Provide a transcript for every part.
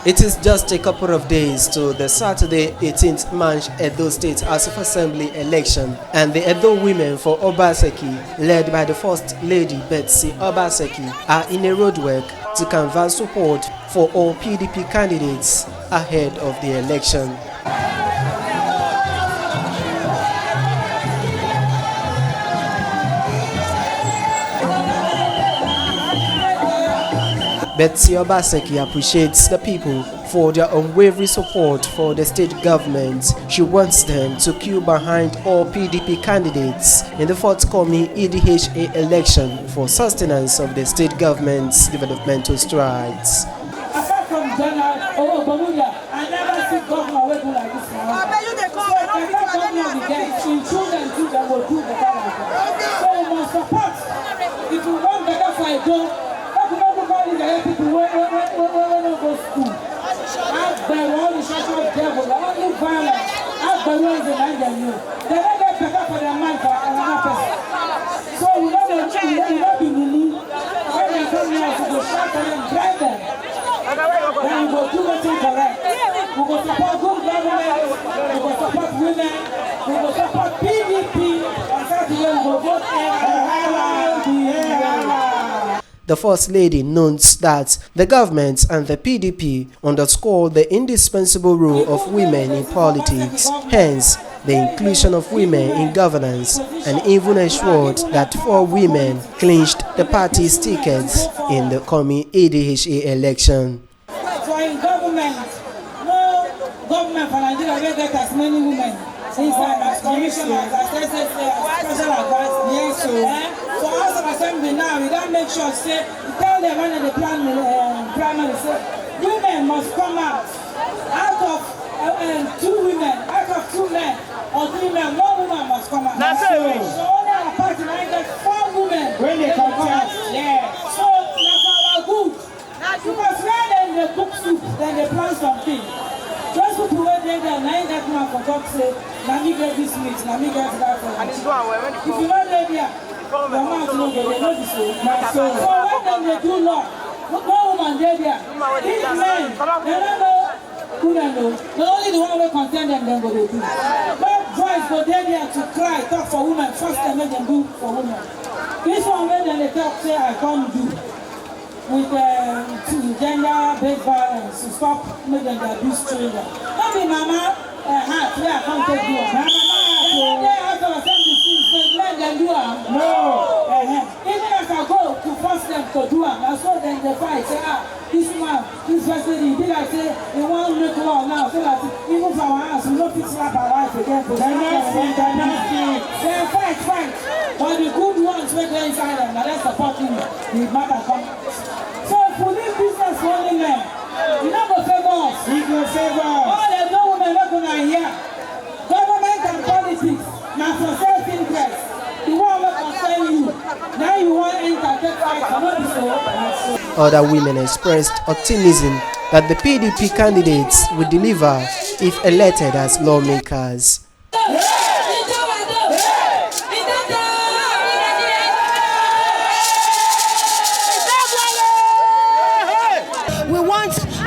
It is just a couple of days to the Saturday 18th March Edo State House of Assembly election, and the Edo women for Obaseki, led by the First Lady Betsy Obaseki, are in a roadwork to canvass support for all PDP candidates ahead of the election. Betsy Obaseki appreciates the people for their unwavering support for the state government. She wants them to queue behind all PDP candidates in the forthcoming EDHA election for sustenance of the state government's developmental strides. Apart from General Obamudia, I never see government working like this now. So children will do better like that. So we must support. If you want better for a goal, people when they go to school. Ask them all the social devil, only violence. Ask them what is the mind they know. They don't get better for their mind for another person. So we don't be willing. When they come here, we go shout at them, drive them. Then we go do the thing correct. We go support good government. We go support women. We go support PDP. And Saturday we go vote The First Lady notes that the government and the PDP underscore the indispensable role of women in politics, hence the inclusion of women in governance, and even ensured that 4 women clinched the party's tickets in the coming EDHA election. So in government, no government for Nigeria will get as many women inside as commissioners, as special advisors. Yes, so House of Assembly now, we don't make sure, say, we tell them when they plan primary, say, women must come out of 2 women, out of 2 men, or 3 men, 1 woman must come out. That's it. So only our party now get 4 women. When they come out, yeah. So that's our good. Because when they cook soup, then they plan something. Those people were there, that man forgot to say, let me get this meat, let me get that. If you don't live here, your mouth no go, they know this way. So when they do law, no woman there. These men, they don't know who they know. They only the one who contend them, then go they do. But boys go there to cry, talk for women, first they make them do for women. This one where they talk, say, I can't do. With gender-based violence to stop making them abuse children. Not be mama heart, yeah, I can't take you. Mama heart, after Assembly things, let them do it. No. Even if I go to force them to do it, that's what then they fight. Say, this man, this person, he be like, say, they want to make law now, so that even for our house, we don't fix slap our wife again. They fight. But the good ones, when they're inside them, now let's support him. The matter comes. So for this business for only men, you don't go favor us. We go favor us. All the no women not gonna hear. Government and politics, now for self-interest. The one will concern you. Now you want to enter, take fight. Other women expressed optimism that the PDP candidates will deliver if elected as lawmakers.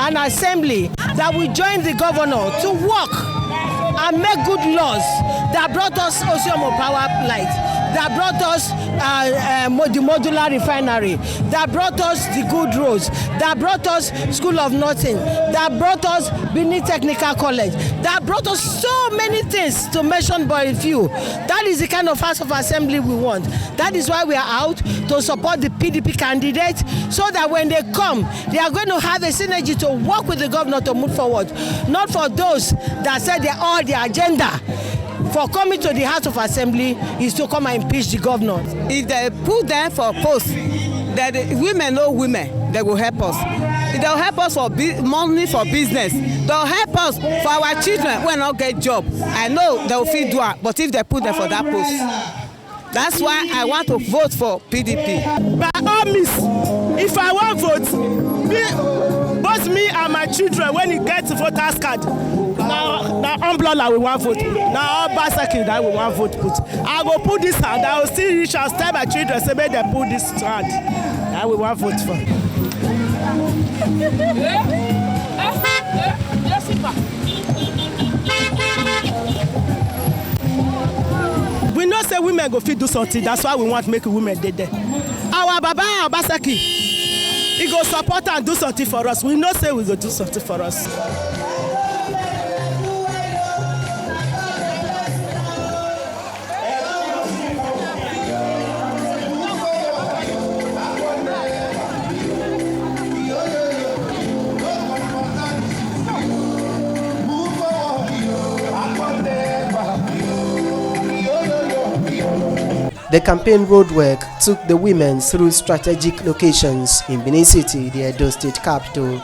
An assembly that will join the governor to work and make good laws that brought us Osiomo Power Light, that brought us the modular refinery, that brought us the good roads, that brought us School of Nursing, that brought us Benin Technical College, that brought us so many things, to mention but a few. That is the kind of House of Assembly we want. That is why we are out to support the PDP candidates, so that when they come, they are going to have a synergy to work with the governor to move forward. Not for those that said all their agenda for coming to the House of Assembly is to come and impeach the governor. If they put them for posts, that women know women, they will help us. They'll help us for money for business. They'll help us for our children when not get job. I know they'll feed do it, but if they put them for that post. That's why I want to vote for PDP. By all means, if I want vote, both me and my children, when it gets voters card, now umbrella we want vote. Now Obaseki that we want vote put. I go put this hand. I will still reach and tell my children say make they put this hand. That we want vote for. We know say women go fit do something. That's why we want make women dey there. Our Baba Obaseki, he go support and do something for us. We know say we go do something for us. The campaign roadwork took the women through strategic locations in Benin City, the Edo State capital.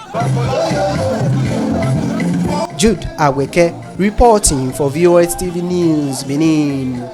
Jude Aweke reporting for VOS TV News, Benin.